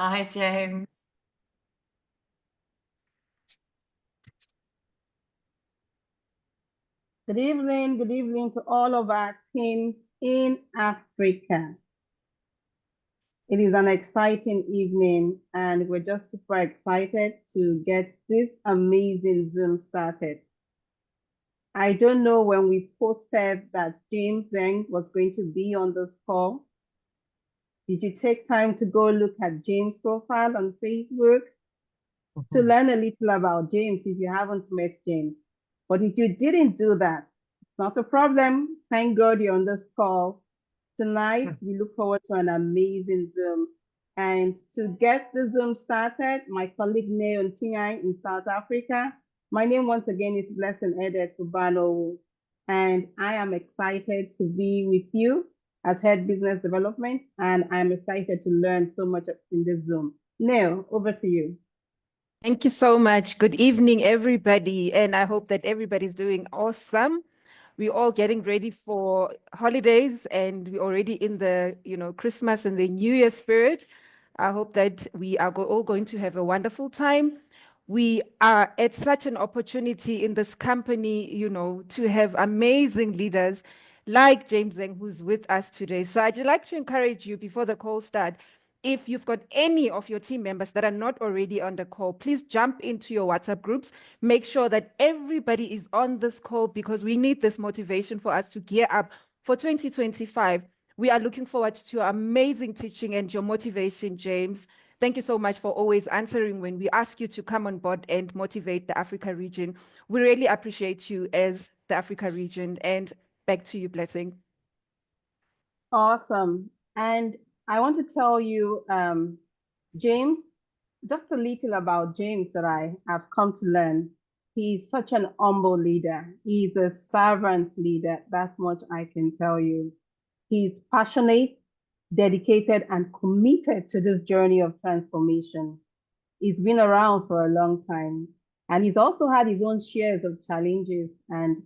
Hi, James. Good evening to all of our teams in Africa. It is an exciting evening, and we're just super excited to get this amazing Zoom started. I don't know when we posted that James Zheng was going to be on this call. Did you take time to go look at James' profile on Facebook to Mhm. learn a little about James if you haven't met James? But if you didn't do that, it's not a problem. Thank God you're on this call. Tonight, we look forward to an amazing Zoom. And to get the Zoom started, my colleague Neo Ntinyai in South Africa. My name once again is Blessing Edet Ubano, and I am excited to be with you as Head Business Development, and I'm excited to learn so much in this Zoom. Neo, over to you. Thank you so much. Good evening, everybody. And I hope that everybody's doing awesome. We're all getting ready for holidays and we're already in the, Christmas and the New Year spirit. I hope that we are all going to have a wonderful time. We are at such an opportunity in this company, to have amazing leaders like James Zheng, who's with us today. So I'd like to encourage you before the call start, if you've got any of your team members that are not already on the call, please jump into your WhatsApp groups. Make sure that everybody is on this call because we need this motivation for us to gear up for 2025. We are looking forward to your amazing teaching and your motivation, James. Thank you so much for always answering when we ask you to come on board and motivate the Africa region. We really appreciate you as the Africa region. And back to you, Blessing. Awesome. And I want to tell you, James, just a little about James that I have come to learn. He's such an humble leader. He's a servant leader. That much I can tell you. He's passionate, dedicated, and committed to this journey of transformation. He's been around for a long time, and he's also had his own shares of challenges. And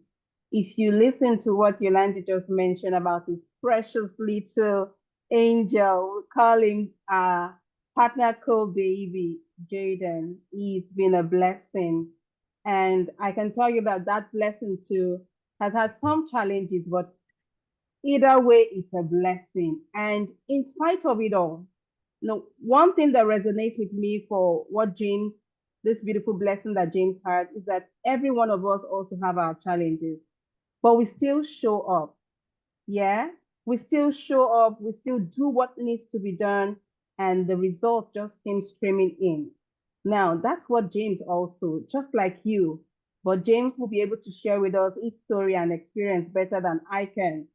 if you listen to what Yolanda just mentioned about his precious little angel, we call him PartnerCo baby, Jaden, he's been a blessing. And I can tell you that that blessing too has had some challenges, but either way, it's a blessing. And in spite of it all, one thing that resonates with me for what James, this beautiful blessing that James had, is that every one of us also have our challenges, but we still show up. Yeah, we still show up, we still do what needs to be done, and the result just came streaming in. Now, that's what James also, just like you, but James will be able to share with us his story and experience better than I can.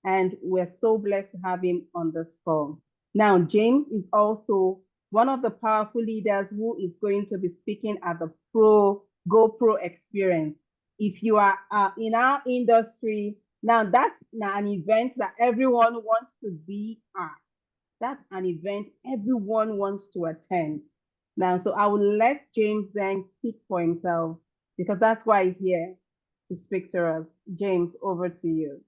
And we're so blessed to have him on this call. Now, James is also one of the powerful leaders who is going to be speaking at the GoPro experience. If you are in our industry, now that's an event that everyone wants to be at. That's an event everyone wants to attend. Now, so I will let James then speak for himself because that's why he's here to speak to us. James, over to you.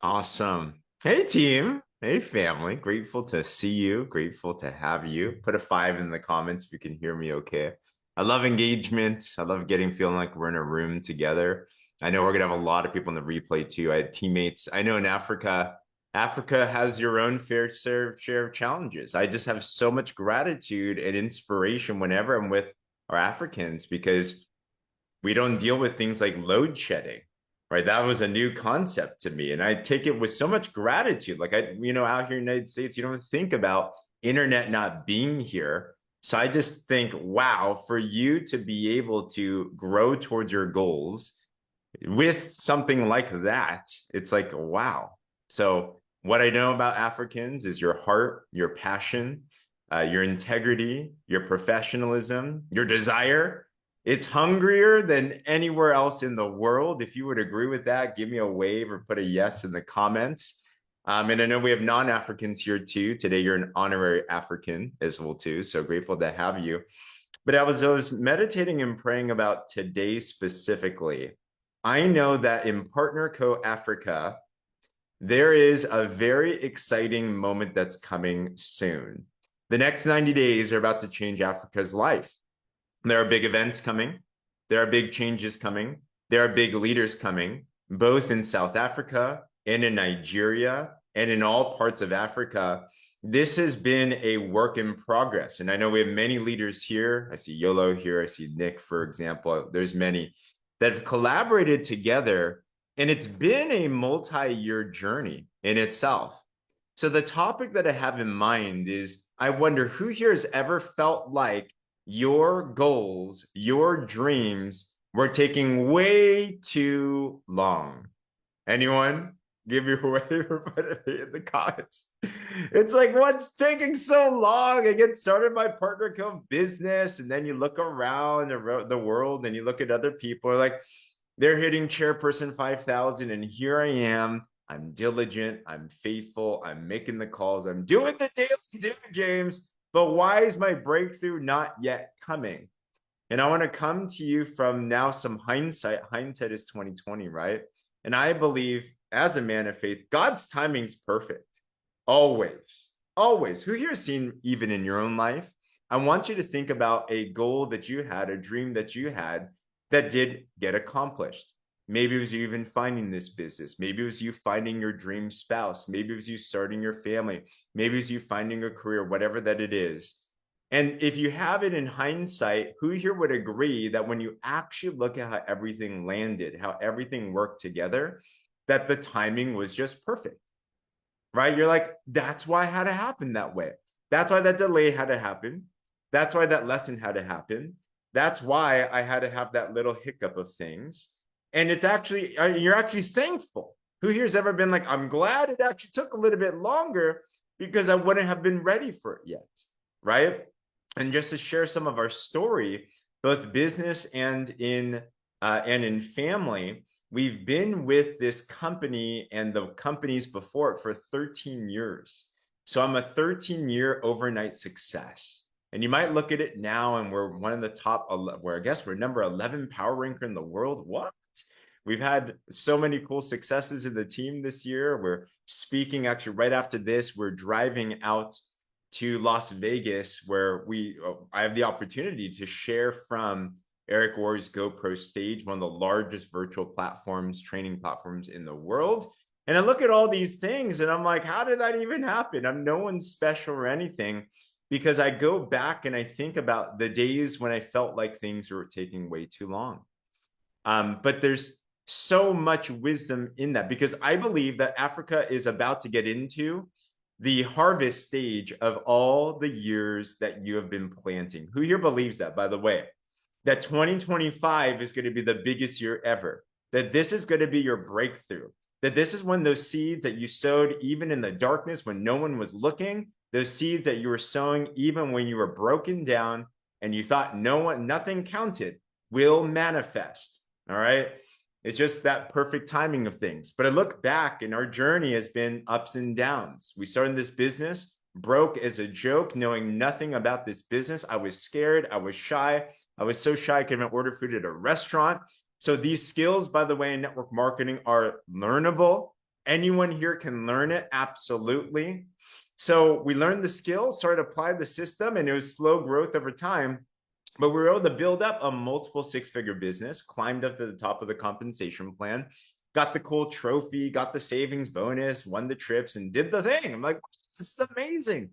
Awesome. Hey, team. Hey, family. Grateful to see you. Grateful to have you. Put a 5 in the comments if you can hear me okay. I love engagement. I love feeling like we're in a room together. I know we're going to have a lot of people in the replay too. I had teammates. I know in Africa has your own fair share of challenges. I just have so much gratitude and inspiration whenever I'm with our Africans because we don't deal with things like load shedding, right? That was a new concept to me. And I take it with so much gratitude. Like out here in the United States, you don't think about internet not being here. So I just think, wow, for you to be able to grow towards your goals with something like that, it's like, wow. So what I know about Africans is your heart, your passion, your integrity, your professionalism, your desire. It's hungrier than anywhere else in the world. If you would agree with that, give me a wave or put a yes in the comments. And I know we have non-Africans here too. Today, you're an honorary African as well too. So grateful to have you. But I was meditating and praying about today specifically. I know that in PartnerCo Africa, there is a very exciting moment that's coming soon. The next 90 days are about to change Africa's life. There are big events coming. There are big changes coming. There are big leaders coming, both in South Africa and in Nigeria and in all parts of Africa. This has been a work in progress. And I know we have many leaders here. I see Yolo here. I see Nick, for example. There's many that have collaborated together. And it's been a multi-year journey in itself. So the topic that I have in mind is, I wonder who here has ever felt like your goals, your dreams were taking way too long. Anyone? Give your wave or put it in the comments. It's like, what's taking so long? I get started my PartnerCo business, and then you look around the world and you look at other people, like they're hitting chairperson 5,000, and here I am. I'm diligent, I'm faithful, I'm making the calls, I'm doing the daily do, James. But why is my breakthrough not yet coming? And I want to come to you from now some hindsight. Hindsight is 2020, right? And I believe, as a man of faith, God's timing's perfect. Always. Always. Who here has seen, even in your own life? I want you to think about a goal that you had, a dream that you had that did get accomplished. Maybe it was you even finding this business. Maybe it was you finding your dream spouse. Maybe it was you starting your family. Maybe it was you finding a career, whatever that it is. And if you have it in hindsight, who here would agree that when you actually look at how everything landed, how everything worked together, that the timing was just perfect, right? You're like, that's why it had to happen that way. That's why that delay had to happen. That's why that lesson had to happen. That's why I had to have that little hiccup of things. And it's actually, you're actually thankful. Who here's ever been like, I'm glad it actually took a little bit longer because I wouldn't have been ready for it yet, right? And just to share some of our story, both business and in family, we've been with this company and the companies before it for 13 years. So I'm a 13-year overnight success. And you might look at it now and we're one of the top, where I guess we're number 11 power ranker in the world. What? We've had so many cool successes in the team this year. We're speaking actually right after this. We're driving out to Las Vegas where I have the opportunity to share from Eric Worre's GoPro stage, one of the largest virtual platforms, training platforms in the world. And I look at all these things and I'm like, how did that even happen? I'm no one special or anything, because I go back and I think about the days when I felt like things were taking way too long. But there's so much wisdom in that, because I believe that Africa is about to get into the harvest stage of all the years that you have been planting. Who here believes that, by the way? That 2025 is going to be the biggest year ever. That this is going to be your breakthrough. That this is when those seeds that you sowed even in the darkness when no one was looking, those seeds that you were sowing even when you were broken down and you thought nothing counted, will manifest. All right. It's just that perfect timing of things. But I look back and our journey has been ups and downs. We started this business, broke as a joke, knowing nothing about this business. I was scared. I was shy. I was so shy I couldn't even order food at a restaurant. So these skills, by the way, in network marketing are learnable. Anyone here can learn it. Absolutely. So we learned the skills, started to apply the system, and it was slow growth over time. But we were able to build up a multiple six-figure business, climbed up to the top of the compensation plan, got the cool trophy, got the savings bonus, won the trips, and did the thing. I'm like, this is amazing.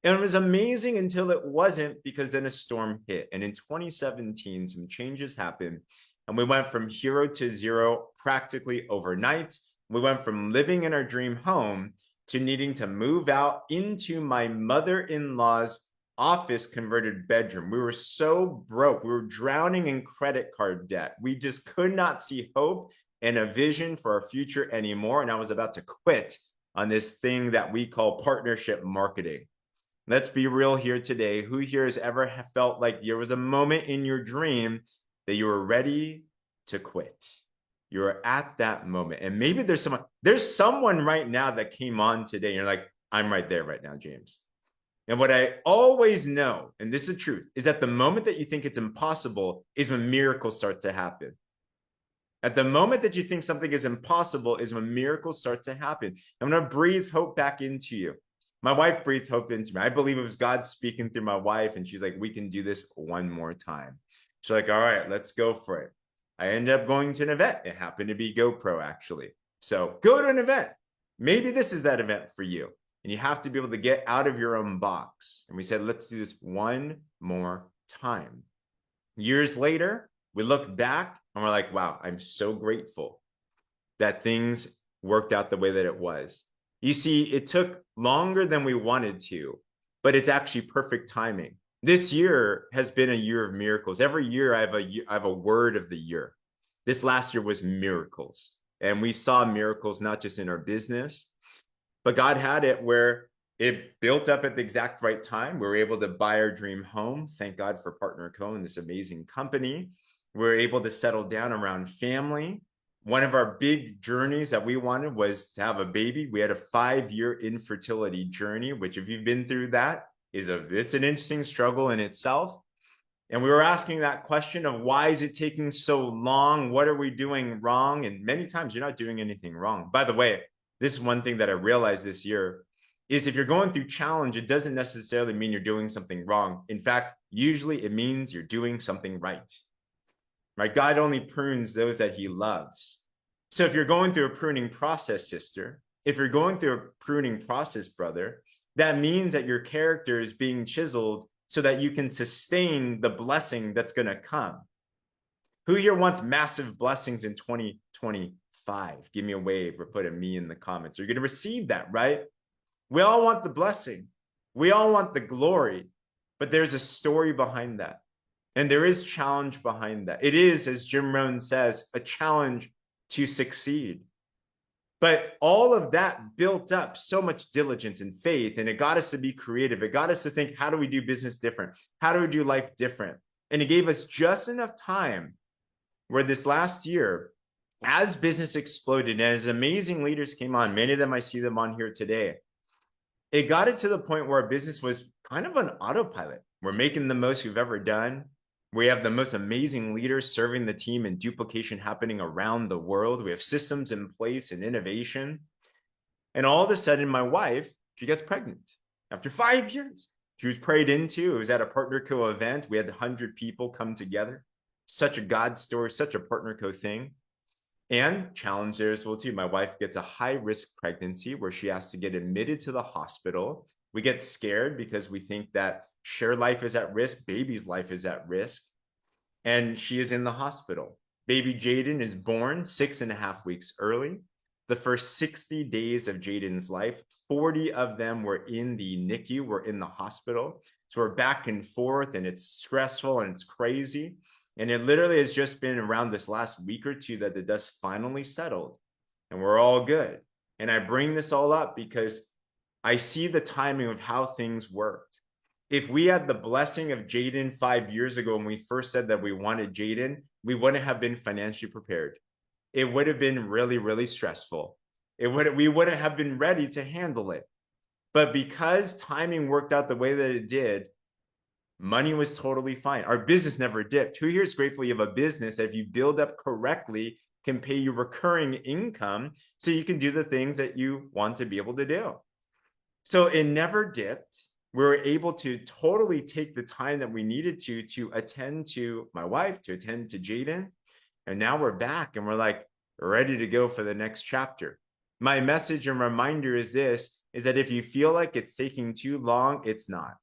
And it was amazing until it wasn't, because then a storm hit. And in 2017, some changes happened. And we went from hero to zero practically overnight. We went from living in our dream home to needing to move out into my mother-in-law's office converted bedroom. We were so broke. We were drowning in credit card debt. We just could not see hope and a vision for our future anymore. And I was about to quit on this thing that we call partnership marketing. Let's be real here today. Who here has ever felt like there was a moment in your dream that you were ready to quit? You were at that moment. And maybe there's someone right now that came on today and you're like, I'm right there right now, James. And what I always know, and this is the truth, is that the moment that you think it's impossible is when miracles start to happen. At the moment that you think something is impossible is when miracles start to happen. I'm going to breathe hope back into you. My wife breathed hope into me. I believe it was God speaking through my wife, and she's like, we can do this one more time. She's like, all right, let's go for it. I ended up going to an event. It happened to be GoPro, actually. So go to an event. Maybe this is that event for you. And you have to be able to get out of your own box. And we said, let's do this one more time. Years later, we look back and we're like, wow, I'm so grateful that things worked out the way that it was. You see, it took longer than we wanted to, but it's actually perfect timing. This year has been a year of miracles. Every year I have a word of the year. This last year was miracles. And we saw miracles not just in our business, but God had it where it built up at the exact right time. We were able to buy our dream home. Thank God for PartnerCo and this amazing company. We were able to settle down around family. One of our big journeys that we wanted was to have a baby. We had a 5-year infertility journey, which if you've been through that, it's an interesting struggle in itself. And we were asking that question of why is it taking so long? What are we doing wrong? And many times you're not doing anything wrong. By the way, this is one thing that I realized this year is if you're going through challenge, it doesn't necessarily mean you're doing something wrong. In fact, usually it means you're doing something right. Right? God only prunes those that he loves. So if you're going through a pruning process, sister, if you're going through a pruning process, brother, that means that your character is being chiseled so that you can sustain the blessing that's going to come. Who here wants massive blessings in 2025? Give me a wave or put a me in the comments. You're going to receive that, right? We all want the blessing. We all want the glory, but there's a story behind that. And there is challenge behind that. It is, as Jim Rohn says, a challenge to succeed. But all of that built up so much diligence and faith, and it got us to be creative. It got us to think, how do we do business different? How do we do life different? And it gave us just enough time where this last year, as business exploded and as amazing leaders came on, many of them, I see them on here today, it got it to the point where our business was kind of on autopilot. We're making the most we've ever done. We have the most amazing leaders serving the team and duplication happening around the world. We have systems in place and innovation. And all of a sudden, my wife, she gets pregnant after 5 years. She was prayed into. It was at a PartnerCo event. We had 100 people come together. Such a God story, such a PartnerCo thing. And challenge there as well too. My wife gets a high-risk pregnancy where she has to get admitted to the hospital. We get scared because we think that her life is at risk, baby's life is at risk, and she is in the hospital. Baby Jaden is born 6.5 weeks early. The first 60 days of Jaden's life, 40 of them were in the NICU, were in the hospital. So we're back and forth, and it's stressful and it's crazy. And it literally has just been around this last week or two that the dust finally settled, and we're all good. And I bring this all up because I see the timing of how things worked. If we had the blessing of Jaden 5 years ago when we first said that we wanted Jaden, we wouldn't have been financially prepared. It would have been really, really stressful. We wouldn't have been ready to handle it. But because timing worked out the way that it did, money was totally fine. Our business never dipped. Who here is grateful you have a business that if you build up correctly can pay you recurring income so you can do the things that you want to be able to do? So it never dipped. We were able to totally take the time that we needed to attend to my wife, to attend to Jaden. And now we're back and we're like ready to go for the next chapter. My message and reminder is this, is that if you feel like it's taking too long, it's not.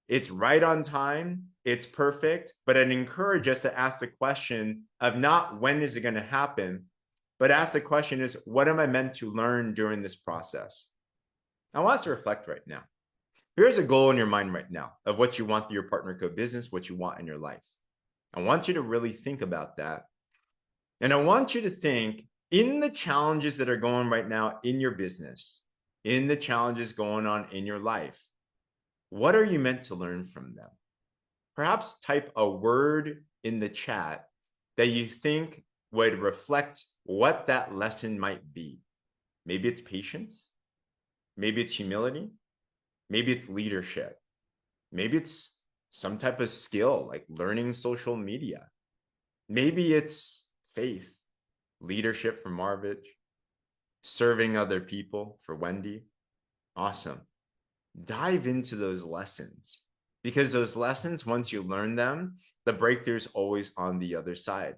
It's right on time. It's perfect. But I'd encourage us to ask the question of not when is it going to happen, but ask the question is, what am I meant to learn during this process? I want us to reflect right now. Here's a goal in your mind right now of what you want through your PartnerCo business, what you want in your life. I want you to really think about that. And I want you to think in the challenges that are going right now in your business, in the challenges going on in your life, what are you meant to learn from them? Perhaps type a word in the chat that you think would reflect what that lesson might be. Maybe it's patience. Maybe it's humility. Maybe it's leadership. Maybe it's some type of skill like learning social media. Maybe it's faith, leadership for Marvich, serving other people for Wendy. Awesome. dive into those lessons, because those lessons, once you learn them, the breakthrough's always on the other side.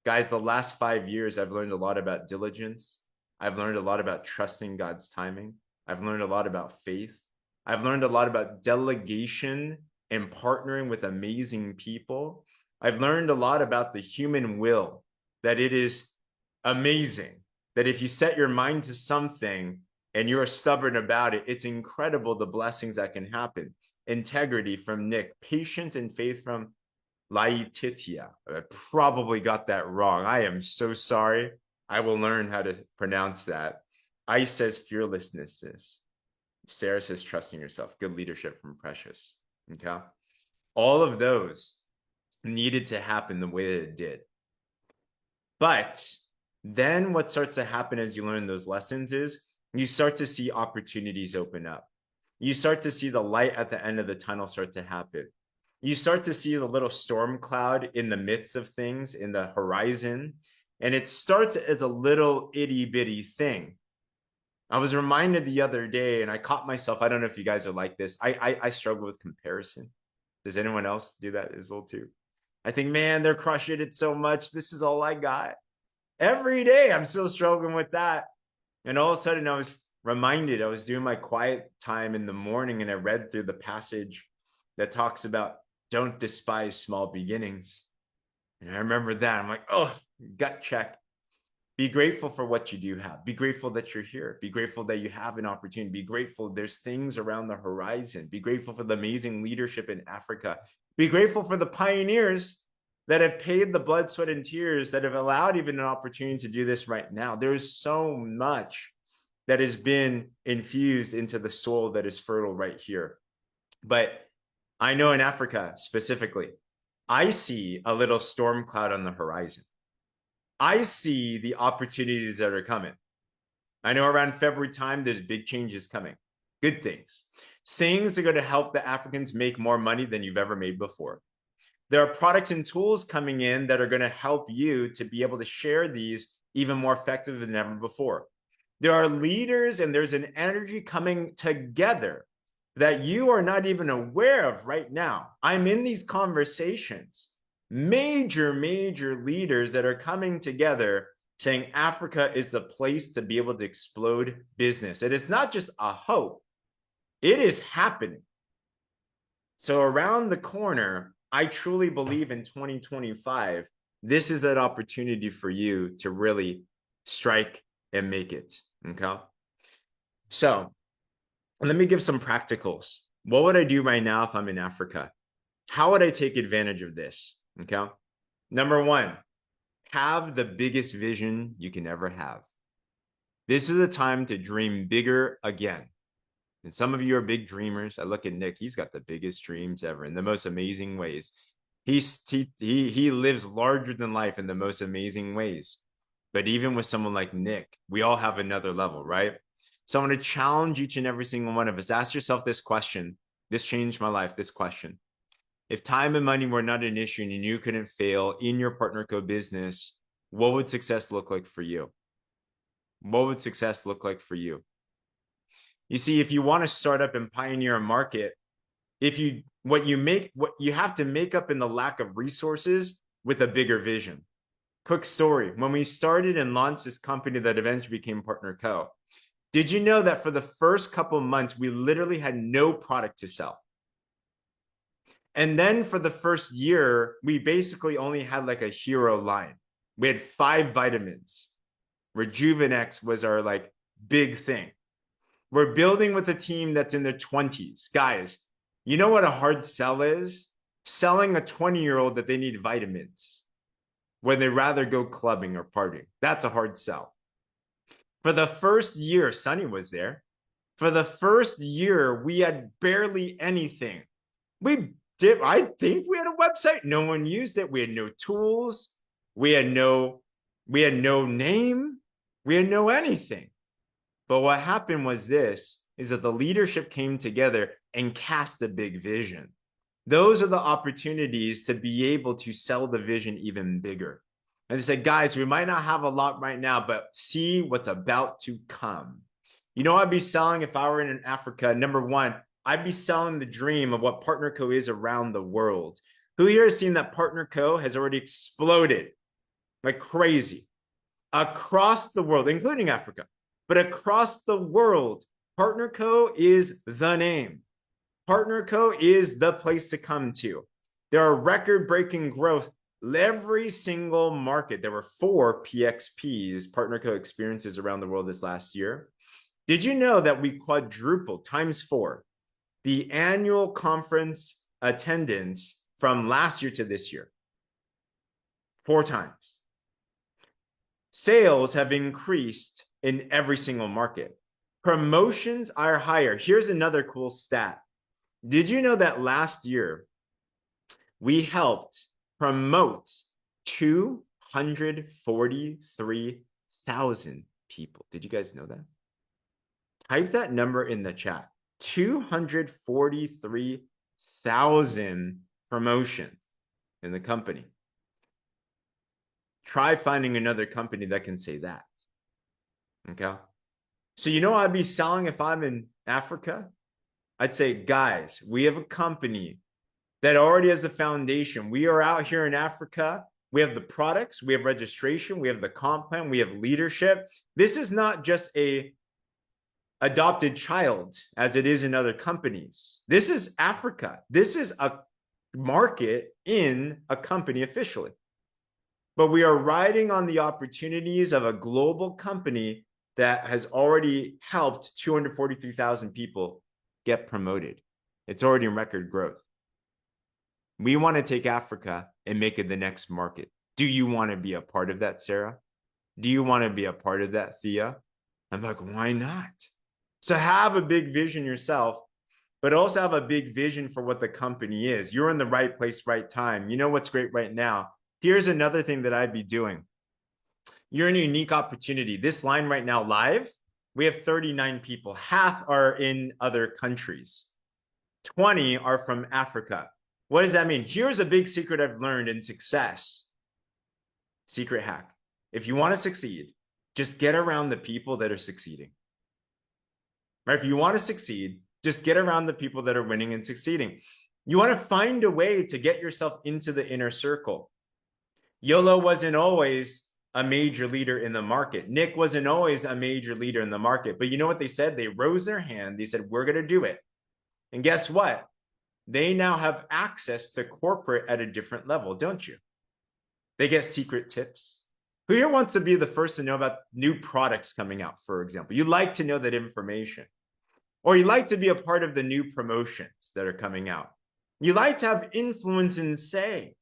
Guys, the last 5 years, I've learned a lot about diligence. I've learned a lot about trusting God's timing. I've learned a lot about faith. I've learned a lot about delegation and partnering with amazing people. I've learned a lot about the human will, that it is amazing, that if you set your mind to something and you're stubborn about it, it's incredible the blessings that can happen. Integrity from Nick, patience and faith from Laetitia. I probably got that wrong. I am so sorry. I will learn how to pronounce that. Ice says fearlessness. Sarah says trusting yourself. Good leadership from Precious. Okay. All of those needed to happen the way that it did. But then what starts to happen as you learn those lessons is you start to see opportunities open up. You start to see the light at the end of the tunnel start to happen. You start to see the little storm cloud in the midst of things in the horizon. And it starts as a little itty bitty thing. I was reminded the other day, and I caught myself. I don't know if you guys are like this. I struggle with comparison. Does anyone else do that as well too? I think, man, they're crushing it so much. This is all I got. Every day I'm still struggling with that. And all of a sudden I was reminded, I was doing my quiet time in the morning and I read through the passage that talks about don't despise small beginnings. And I remember that. I'm like, oh, gut check. Be grateful for what you do have. Be grateful that you're here. Be grateful that you have an opportunity. Be grateful there's things around the horizon. Be grateful for the amazing leadership in Africa. Be grateful for the pioneers that have paid the blood, sweat, and tears that have allowed even an opportunity to do this right now. There's so much that has been infused into the soil that is fertile right here. But I know in Africa specifically, I see a little storm cloud on the horizon. I see the opportunities that are coming. I know around February time, there's big changes coming. Good things. Things that are going to help the Africans make more money than you've ever made before. There are products and tools coming in that are going to help you to be able to share these even more effective than ever before. There are leaders and there's an energy coming together that you are not even aware of right now. I'm in these conversations. Major leaders that are coming together saying Africa is the place to be able to explode business. And it's not just a hope, it is happening. So around the corner, I truly believe in 2025, this is an opportunity for you to really strike and make it. Okay. So let me give some practicals. What would I do right now if I'm in Africa? How would I take advantage of this? Okay. Number one, have the biggest vision you can ever have. This is a time to dream bigger again. And some of you are big dreamers. I look at Nick, he's got the biggest dreams ever in the most amazing ways. He lives larger than life in the most amazing ways. But even with someone like Nick, we all have another level, right? So I'm going to challenge each and every single one of us. Ask yourself this question. This changed my life, this question. If time and money were not an issue and you couldn't fail in your PartnerCo business, what would success look like for you? What would success look like for you? You see, if you want to start up and pioneer a market, what you have to make up in the lack of resources with a bigger vision. Quick story. When we started and launched this company that eventually became PartnerCo, did you know that for the first couple of months, we literally had no product to sell? And then for the first year, we basically only had like a hero line. We had 5 vitamins. Rejuvenex was our like big thing. We're building with a team that's in their 20s. Guys, you know what a hard sell is? Selling a 20-year-old that they need vitamins when they'd rather go clubbing or partying. That's a hard sell. For the first year, Sunny was there. For the first year, we had barely anything. I think we had a website. No one used it. We had no tools. We had no name. We had no anything. But what happened was is that the leadership came together and cast a big vision. Those are the opportunities to be able to sell the vision even bigger. And they said, guys, we might not have a lot right now, but see what's about to come. You know, I'd be selling if I were in Africa. Number one, I'd be selling the dream of what PartnerCo is around the world. Who here has seen that PartnerCo has already exploded like crazy across the world, including Africa, but across the world? PartnerCo is the name. PartnerCo is the place to come to. There are record-breaking growth every single market. There were 4 PXPs, PartnerCo experiences around the world this last year. Did you know that we quadrupled times 4 the annual conference attendance from last year to this year? 4 times. Sales have increased in every single market. Promotions are higher. Here's another cool stat. Did you know that last year we helped promote 243,000 people? Did you guys know that? Type that number in the chat. 243,000 promotions in the company. Try finding another company that can say that. Okay. So you know what I'd be selling if I'm in Africa? I'd say, guys, we have a company that already has a foundation. We are out here in Africa. We have the products, we have registration, we have the comp plan, we have leadership. This is not just a adopted child as it is in other companies. This is Africa. This is a market in a company officially. But we are riding on the opportunities of a global company that has already helped 243,000 people get promoted. It's already in record growth. We want to take Africa and make it the next market. Do you want to be a part of that, Sarah? Do you want to be a part of that, Thea? I'm like, why not? So have a big vision yourself, but also have a big vision for what the company is. You're in the right place, right time. You know what's great right now? Here's another thing that I'd be doing. You're in a unique opportunity. This line right now live, we have 39 people. Half are in other countries. 20 are from Africa. What does that mean? Here's a big secret I've learned in success. Secret hack. If you want to succeed, just get around the people that are succeeding. Right? If you want to succeed, just get around the people that are winning and succeeding. You want to find a way to get yourself into the inner circle. Yolo wasn't always a major leader in the market. Nick wasn't always a major leader in the market. But you know what they said? They rose their hand. They said, we're going to do it. And guess what? They now have access to corporate at a different level, don't you? They get secret tips. Who here wants to be the first to know about new products coming out, for example? You like to know that information. Or you like to be a part of the new promotions that are coming out. You like to have influence and say.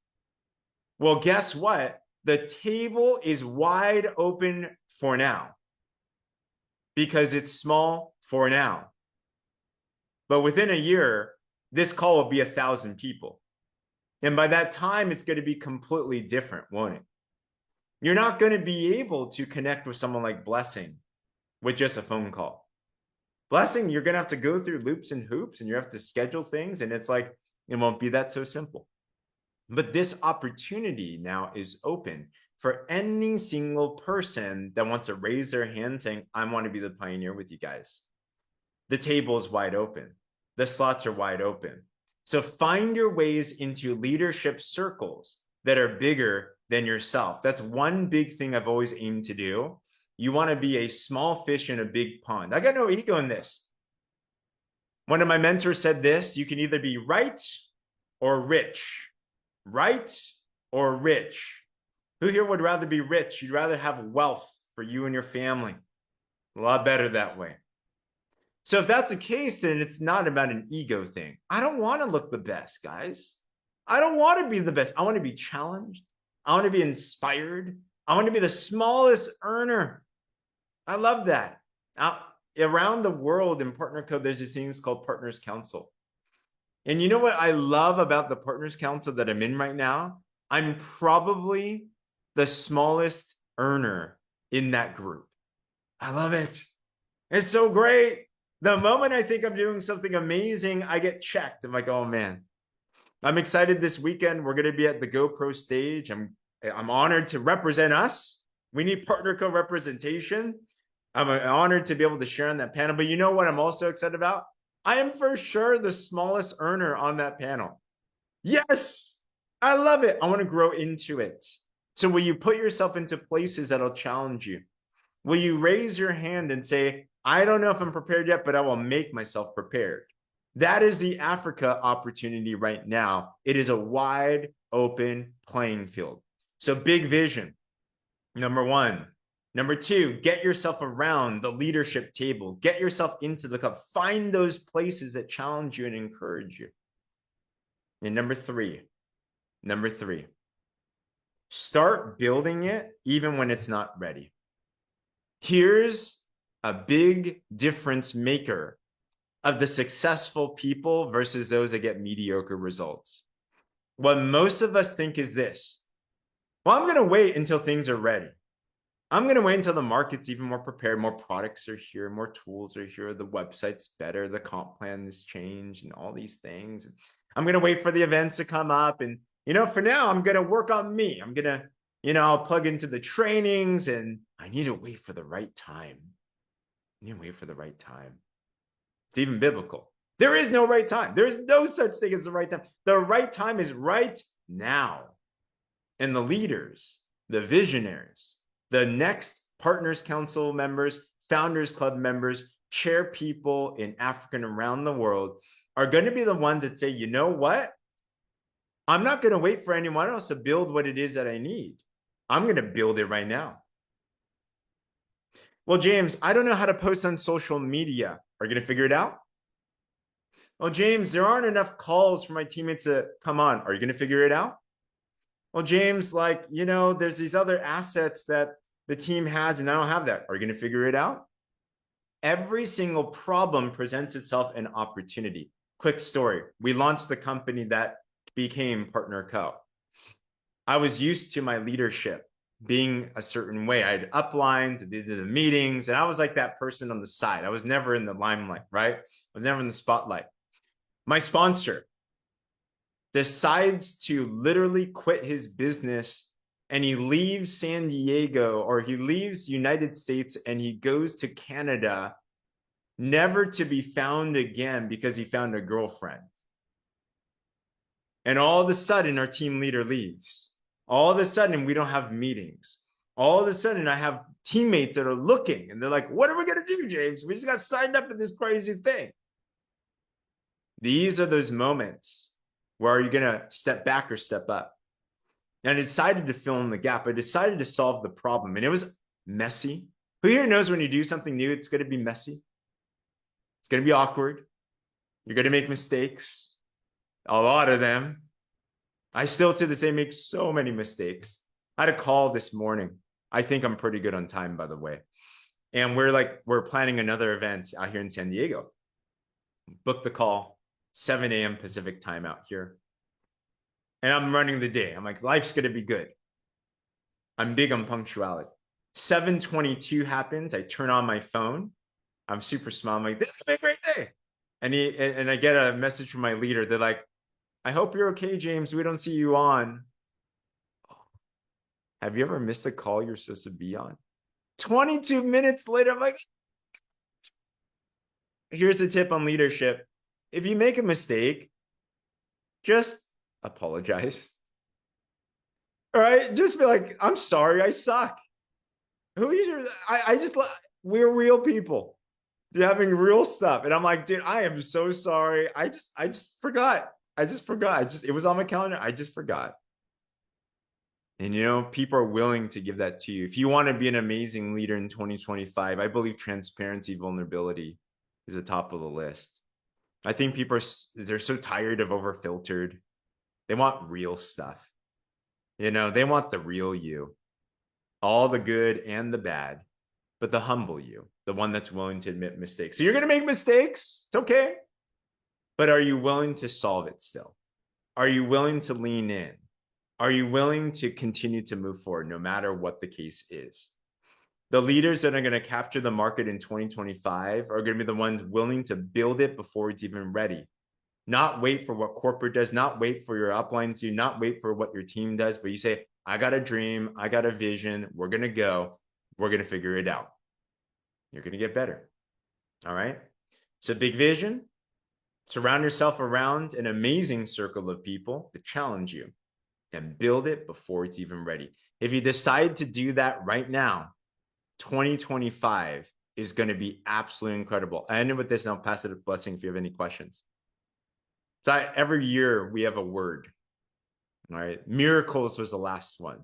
Well, guess what? The table is wide open for now. Because it's small for now. But within a year, this call will be 1,000 people. And by that time, it's going to be completely different, won't it? You're not going to be able to connect with someone like Blessing with just a phone call. Blessing, you're going to have to go through loops and hoops, and you have to schedule things, and it's like, it won't be that so simple. But this opportunity now is open for any single person that wants to raise their hand saying, I want to be the pioneer with you guys. The table is wide open. The slots are wide open. So find your ways into leadership circles that are bigger than yourself. That's one big thing I've always aimed to do. You want to be a small fish in a big pond. I got no ego in this. One of my mentors said this, you can either be right or rich. Right or rich. Who here would rather be rich? You'd rather have wealth for you and your family. A lot better that way. So if that's the case, then it's not about an ego thing. I don't want to look the best, guys. I don't want to be the best. I want to be challenged. I want to be inspired. I want to be the smallest earner. I love that. Now, around the world in PartnerCo, there's these things called Partners Council. And you know what I love about the Partners Council that I'm in right now? I'm probably the smallest earner in that group. I love it. It's so great. The moment I think I'm doing something amazing, I get checked. I'm like, oh man. I'm excited this weekend. We're going to be at the GoPro stage. I'm honored to represent us. We need PartnerCo representation. I'm honored to be able to share on that panel. But you know what I'm also excited about? I am for sure the smallest earner on that panel. Yes, I love it. I want to grow into it. So will you put yourself into places that'll challenge you? Will you raise your hand and say, I don't know if I'm prepared yet, but I will make myself prepared? That is the Africa opportunity right now. It is a wide open playing field. So big vision, number one. Number two, get yourself around the leadership table. Get yourself into the club. Find those places that challenge you and encourage you. And number three, start building it even when it's not ready. Here's a big difference maker of the successful people versus those that get mediocre results. What most of us think is this: well, I'm going to wait until things are ready. I'm going to wait until the market's even more prepared, more products are here, more tools are here, the website's better, the comp plan has changed, and all these things. I'm going to wait for the events to come up. And, for now, I'm going to work on me. I'm going to, I'll plug into the trainings, and I need to wait for the right time. It's even biblical. There is no right time. There is no such thing as the right time. The right time is right now. And the leaders, the visionaries, the next Partners Council members, Founders Club members, chair people in Africa and around the world are going to be the ones that say, you know what? I'm not going to wait for anyone else to build what it is that I need. I'm going to build it right now. Well, James, I don't know how to post on social media. Are you going to figure it out? Well, James, there aren't enough calls for my teammates to come on. Are you going to figure it out? Well, James, there's these other assets that the team has, and I don't have that. Are you going to figure it out? Every single problem presents itself an opportunity. Quick story. We launched the company that became PartnerCo. I was used to my leadership being a certain way. I had uplines, did the meetings, and I was like that person on the side. I was never in the limelight, right? I was never in the spotlight. My sponsor decides to literally quit his business, and he leaves San Diego, or he leaves the United States, and he goes to Canada, never to be found again because he found a girlfriend. And all of a sudden, our team leader leaves. All of a sudden, we don't have meetings. All of a sudden, I have teammates that are looking, and they're like, what are we going to do, James? We just got signed up for this crazy thing. These are those moments where are you going to step back or step up? And I decided to fill in the gap. I decided to solve the problem. And it was messy. Who here knows when you do something new, it's going to be messy? It's going to be awkward. You're going to make mistakes. A lot of them. I still to this day make so many mistakes. I had a call this morning. I think I'm pretty good on time, by the way. And we're planning another event out here in San Diego. Booked the call, 7 a.m. Pacific time out here. And I'm running the day. I'm like, life's going to be good. I'm big on punctuality. 7:22 happens. I turn on my phone. I'm super small. I'm like, this is going to be a great day. And I get a message from my leader. They're like, I hope you're okay, James. We don't see you on. Have you ever missed a call you're supposed to be on? 22 minutes later, I'm like, here's a tip on leadership. If you make a mistake, just apologize. All right? Just be like, I'm sorry, I suck. We're real people. They're having real stuff. And I'm like, dude, I am so sorry. I just forgot. It was on my calendar. I just forgot. And people are willing to give that to you. If you want to be an amazing leader in 2025, I believe transparency, vulnerability is the top of the list. I think they're so tired of over-filtered. They want real stuff. They want the real you, all the good and the bad, but the humble you, the one that's willing to admit mistakes. So you're going to make mistakes. It's okay. But are you willing to solve it still? Are you willing to lean in? Are you willing to continue to move forward no matter what the case is? The leaders that are going to capture the market in 2025 are going to be the ones willing to build it before it's even ready. Not wait for what corporate does, not wait for your uplines, do not wait for what your team does, but you say, I got a dream, I got a vision, we're going to go, we're going to figure it out. You're going to get better. All right? So big vision, Surround yourself around an amazing circle of people that challenge you and build it before it's even ready. If you decide to do that right now, 2025 is going to be absolutely incredible. I end with this and I'll pass it a blessing if you have any questions. So every year we have a word. All right. Miracles was the last one.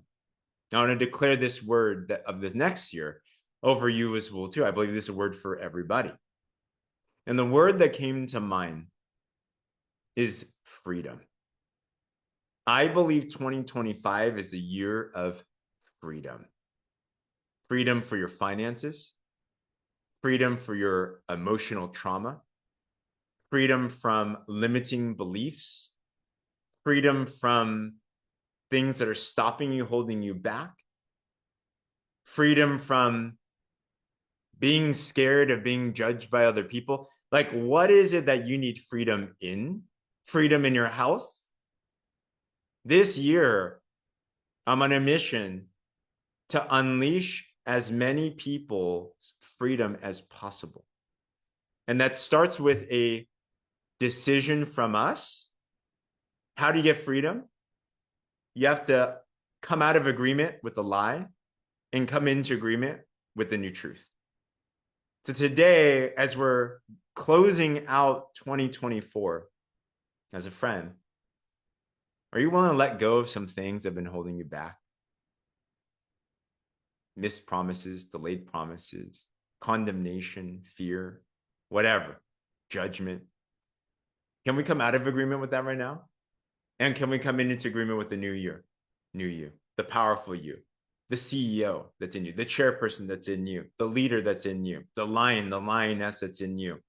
Now I'm going to declare this word of this next year over you as well too. I believe this is a word for everybody. And the word that came to mind is freedom. I believe 2025 is a year of freedom. Freedom for your finances, freedom for your emotional trauma, freedom from limiting beliefs, freedom from things that are stopping you, holding you back, freedom from being scared of being judged by other people. Like, what is it that you need freedom in? Freedom in your health? This year, I'm on a mission to unleash as many people's freedom as possible. And that starts with a decision from us. How do you get freedom? You have to come out of agreement with the lie and come into agreement with the new truth. So today, as we're closing out 2024 as a friend, are you willing to let go of some things that have been holding you back? Missed promises, delayed promises, condemnation, fear, whatever, judgment. Can we come out of agreement with that right now? And can we come into agreement with the new year, new you, the powerful you, the CEO that's in you, the chairperson that's in you, the leader that's in you, the lion, the lioness that's in you,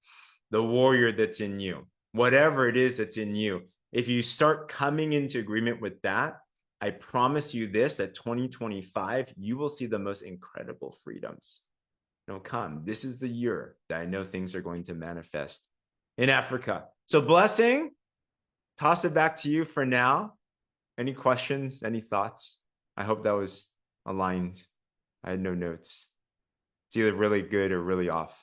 the warrior that's in you, whatever it is that's in you. If you start coming into agreement with that, I promise you this, that 2025, you will see the most incredible freedoms. Come. This is the year that I know things are going to manifest in Africa. So blessing, toss it back to you for now. Any questions, any thoughts? I hope that was aligned. I had no notes. It's either really good or really off.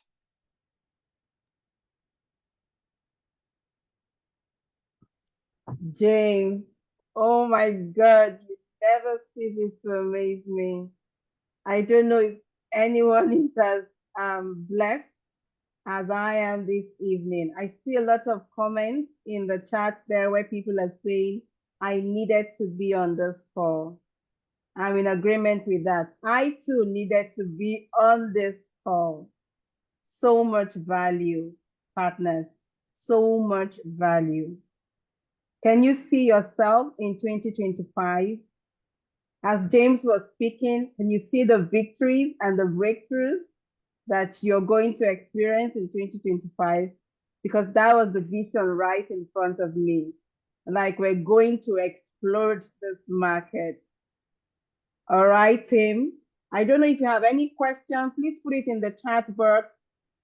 James, oh my God, you never cease to amaze me. I don't know if anyone is as blessed as I am this evening. I see a lot of comments in the chat there where people are saying, I needed to be on this call. I'm in agreement with that. I too needed to be on this call. So much value, partners, so much value. Can you see yourself in 2025? As James was speaking, can you see the victories and the breakthroughs that you're going to experience in 2025? Because that was the vision right in front of me. Like, we're going to explode this market. All right, Tim. I don't know if you have any questions. Please put it in the chat box,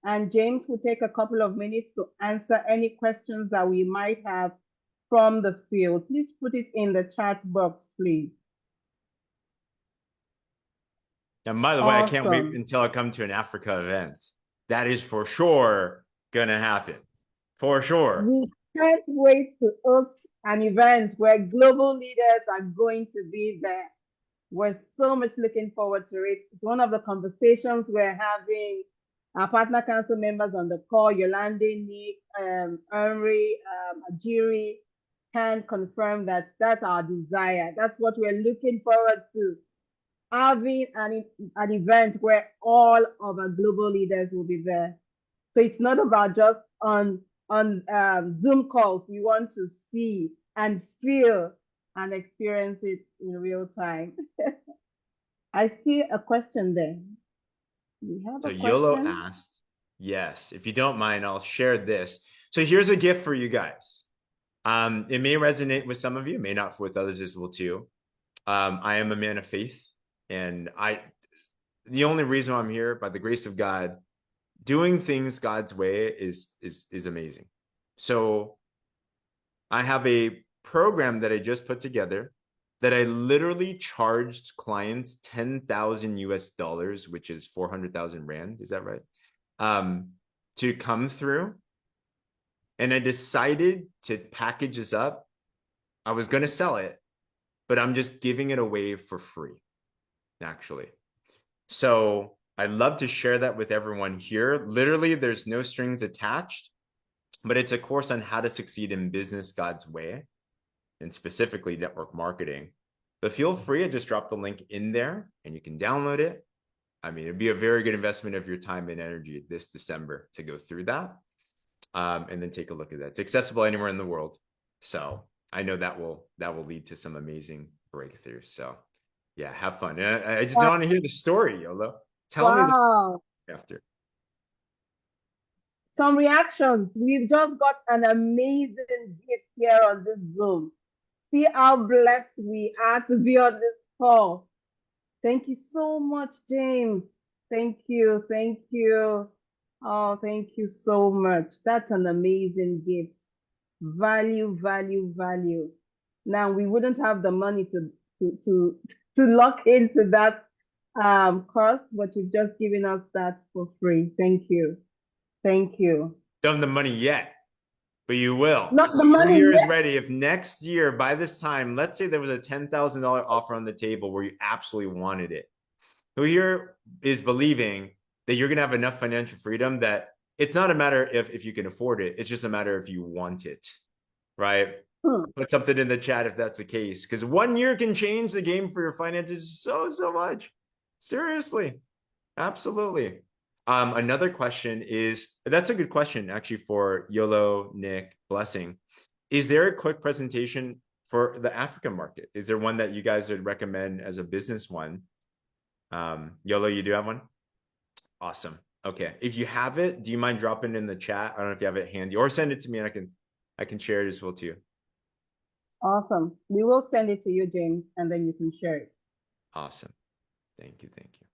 and James will take a couple of minutes to answer any questions that we might have from the field. Please put it in the chat box, please. And by the way, I can't wait until I come to an Africa event. That is for sure going to happen. For sure. We can't wait to host an event where global leaders are going to be there. We're so much looking forward to it. It's one of the conversations we're having. Our partner council members on the call, Yolande, Nick, Henry, Ajiri, can confirm that that's our desire. That's what we're looking forward to. Having an event where all of our global leaders will be there. So it's not about just on Zoom calls. We want to see and feel and experience it in real time. I see a question there. We have So a question. Yolo asked, yes, if you don't mind, I'll share this. So here's a gift for you guys. It may resonate with some of you, may not with others as well too. I am a man of faith, and the only reason I'm here, by the grace of God, doing things God's way is amazing. So I have a program that I just put together that I literally charged clients 10,000 US dollars, which is 400,000 Rand. Is that right? To come through And I decided to package this up. I was going to sell it, but I'm just giving it away for free, actually. So I'd love to share that with everyone here. Literally, there's no strings attached, but it's a course on how to succeed in business God's way, and specifically network marketing. But feel free to just drop the link in there and you can download it. I mean, it'd be a very good investment of your time and energy this December to go through that. And then take a look at that. It's accessible anywhere in the world. So I know that will lead to some amazing breakthroughs. So yeah, have fun. And I just want to hear the story, Yolo. Tell me after. Some reactions. We've just got an amazing gift here on this Zoom. See how blessed we are to be on this call. Thank you so much, James. Thank you. Thank you. Oh, thank you so much. That's an amazing gift. Value, value, value. Now we wouldn't have the money to lock into that course, but you've just given us that for free. Thank you. Thank you. Don't have the money yet, but you will. Not the money Who here yet. is ready? If next year, by this time, let's say there was a $10,000 offer on the table where you absolutely wanted it. Who here is believing that you're going to have enough financial freedom that it's not a matter if you can afford it. It's just a matter if you want it, right? Put something in the chat if that's the case, because 1 year can change the game for your finances so much. Seriously, absolutely. Another question is, that's a good question actually for Yolo, Nick, Blessing. Is there a quick presentation for the African market? Is there one that you guys would recommend as a business one? Yolo, you do have one? Awesome. Okay. If you have it, do you mind dropping it in the chat? I don't know if you have it handy, or send it to me and I can share it as well too. Awesome. We will send it to you, James, and then you can share it. Awesome. Thank you. Thank you.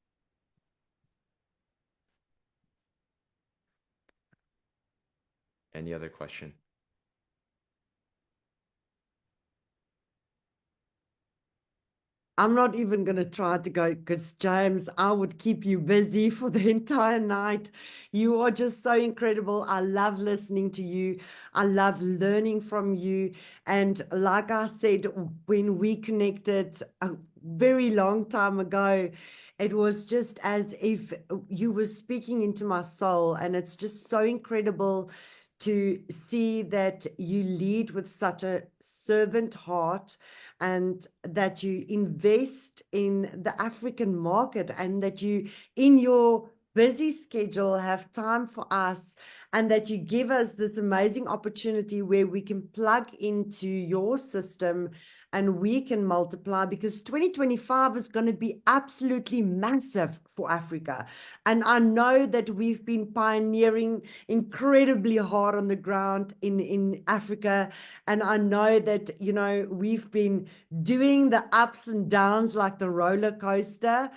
Any other question? I'm not even going to try to go because, James, I would keep you busy for the entire night. You are just so incredible. I love listening to you. I love learning from you. And like I said, when we connected a very long time ago, it was just as if you were speaking into my soul. And it's just so incredible to see that you lead with such a servant heart, and that you invest in the African market, and that you, in your busy schedule, have time for us, and that you give us this amazing opportunity where we can plug into your system and we can multiply, because 2025 is going to be absolutely massive for Africa. And I know that we've been pioneering incredibly hard on the ground in Africa. And I know that, you know, we've been doing the ups and downs like the roller coaster,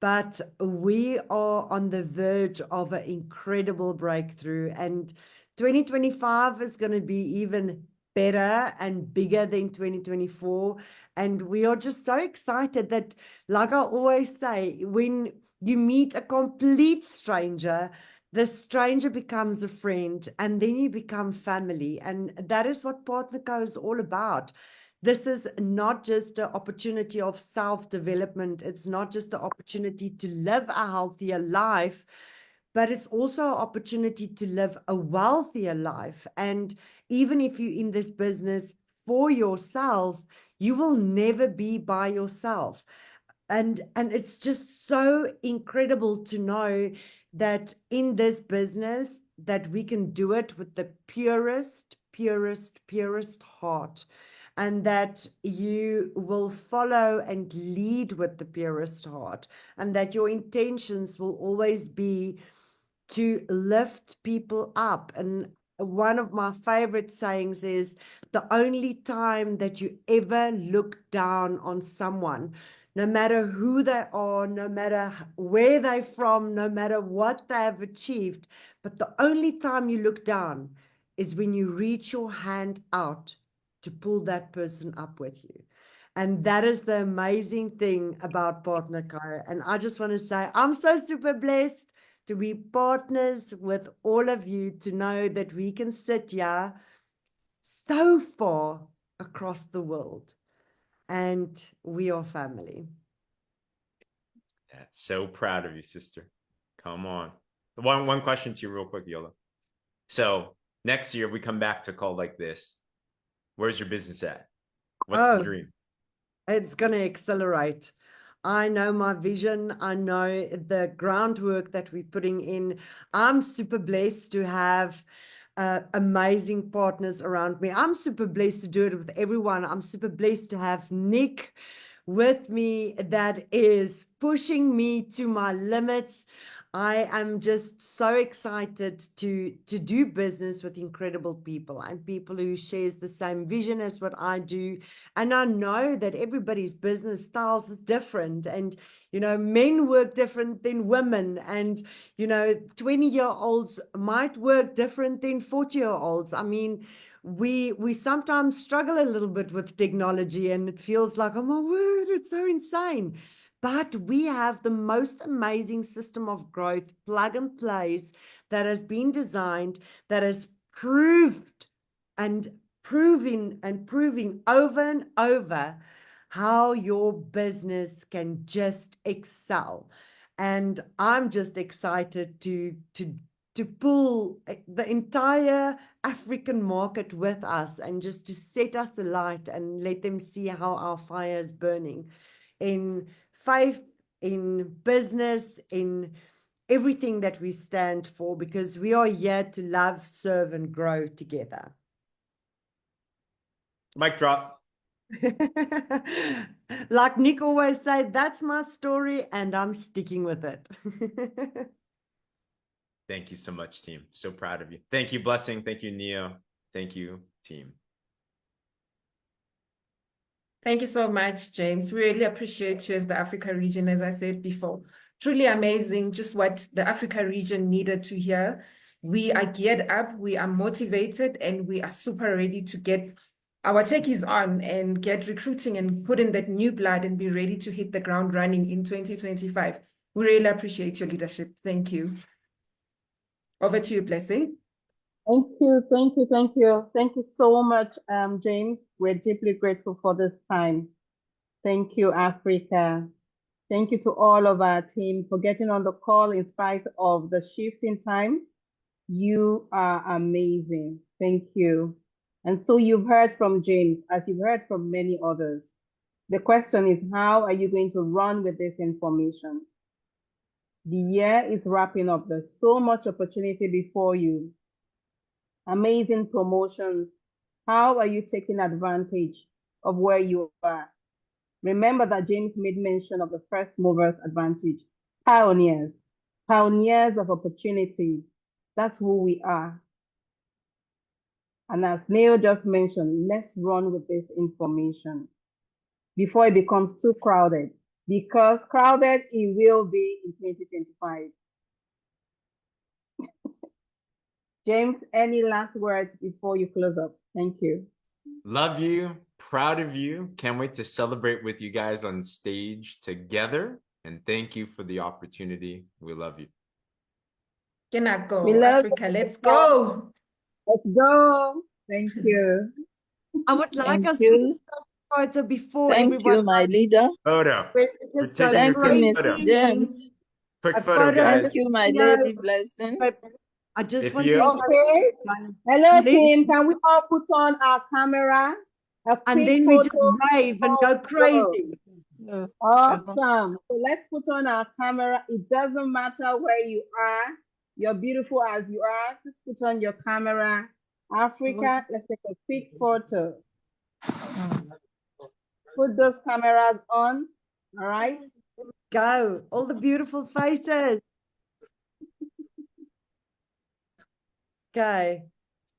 but we are on the verge of an incredible breakthrough. And 2025 is going to be even better and bigger than 2024. And we are just so excited that, like I always say, when you meet a complete stranger, the stranger becomes a friend, and then you become family. And that is what PartnerCo is all about. This is not just an opportunity of self-development. It's not just an opportunity to live a healthier life, but it's also an opportunity to live a wealthier life. And even if you're in this business for yourself, you will never be by yourself. And it's just so incredible to know that in this business that we can do it with the purest heart, and that you will follow and lead with the purest heart, and that your intentions will always be to lift people up. And one of my favorite sayings is, the only time that you ever look down on someone, no matter who they are, no matter where they're from, no matter what they have achieved, but the only time you look down is when you reach your hand out to pull that person up with you. And that is the amazing thing about PartnerCo. And I just want to say, I'm so super blessed to be partners with all of you, to know that we can sit here so far across the world and we are family. Yeah, so proud of you, sister. Come on. One question to you real quick, Yola. So next year we come back to a call like this. Where's your business at? What's the dream? It's going to accelerate. I know my vision. I know the groundwork that we're putting in. I'm super blessed to have amazing partners around me. I'm super blessed to do it with everyone. I'm super blessed to have Nick with me that is pushing me to my limits. I am just so excited to do business with incredible people and people who shares the same vision as what I do. And I know that everybody's business styles are different, and men work different than women, and 20-year-olds might work different than 40-year-olds. I mean, we sometimes struggle a little bit with technology, and it feels like, oh my word, it's so insane. But we have the most amazing system of growth, plug and plays, that has been designed, that has proved and proving over and over how your business can just excel. And I'm just excited to pull the entire African market with us, and just to set us alight and let them see how our fire is burning in faith, in business, in everything that we stand for, because we are here to love, serve, and grow together. Mic drop. Like Nick always said, that's my story and I'm sticking with it. Thank you so much, team. So proud of you. Thank you, Blessing. Thank you, Neo. Thank you, team. Thank you so much, James. We really appreciate you as the Africa region, as I said before. Truly amazing, just what the Africa region needed to hear. We are geared up, we are motivated, and we are super ready to get our techies on and get recruiting and put in that new blood and be ready to hit the ground running in 2025. We really appreciate your leadership. Thank you. Over to you, Blessing. Thank you, thank you, thank you. Thank you so much, James. We're deeply grateful for this time. Thank you, Africa. Thank you to all of our team for getting on the call in spite of the shift in time. You are amazing. Thank you. And so you've heard from James, as you've heard from many others. The question is, how are you going to run with this information? The year is wrapping up. There's so much opportunity before you. Amazing promotions. How are you taking advantage of where you are? Remember that James made mention of the first movers advantage. Pioneers of opportunity. That's who we are. And as Neil just mentioned, let's run with this information before it becomes too crowded, because crowded it will be in 2025. James, any last words before you close up? Thank you. Love you. Proud of you. Can't wait to celebrate with you guys on stage together. And thank you for the opportunity. We love you. Can I go, We love Africa? Let's go. Let's go. Thank you. I would like Thank us to you. see a photo before Thank everyone you, my leader. Photo. else. We're Just go taking a Thank you, quick Mr. photo. James. Quick A photo, photo guys. Thank you, my video, lady Blessing. but I just If want you- to Okay. Hello, team. Can we all put on our camera? A and quick then we just photo. wave and go crazy. Awesome. So let's put on our camera. It doesn't matter where you are. You're beautiful as you are. Just put on your camera. Africa, let's take a quick photo. Put those cameras on. All right. Go. All the beautiful faces. Okay.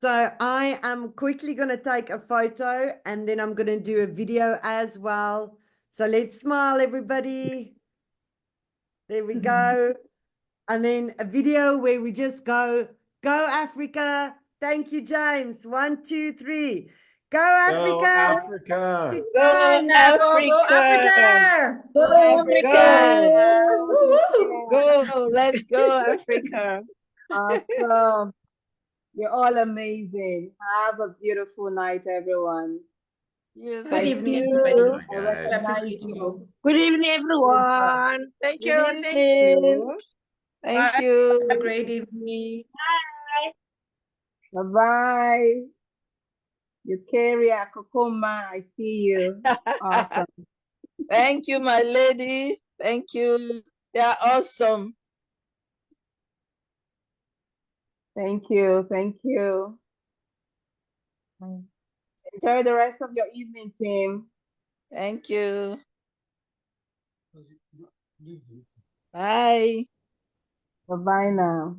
So I am quickly going to take a photo and then I'm going to do a video as well. So let's smile, everybody. There we go. And then a video where we just go Africa. Thank you, James. 1, 2, 3. Go Go Africa! Africa! Go Now go Africa! Africa! Go Africa! Woo woo! Go! Let's go, Africa! Awesome. You're all amazing. Have a beautiful night, everyone. Yes, If Good I thank evening, see everybody. you, you. I Bye, I guys. recognize appreciate you all. you. Good evening, Super. everyone. Thank Good you. Thank evening. you. Thank Bye. you. Have a great evening. Bye-bye. Eukarya, Kokoma, I see you. Awesome. Thank you, my lady. Thank you. You're awesome. Thank you. Thank you. Enjoy the rest of your evening, team. Thank you. Bye. Bye-bye now.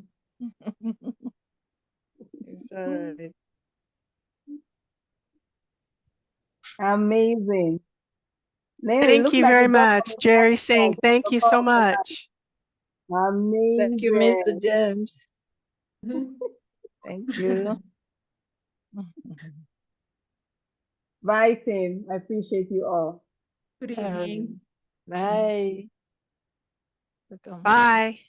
It's all right. Amazing. Name, it Thank looks you like very you got much, some Jerry waterfall. Singh. Thank you so much. Thank you, Mr. Amazing. James. Mhm. Thank you. Bye, team. I appreciate you all. Good evening. Bye. Welcome. Bye.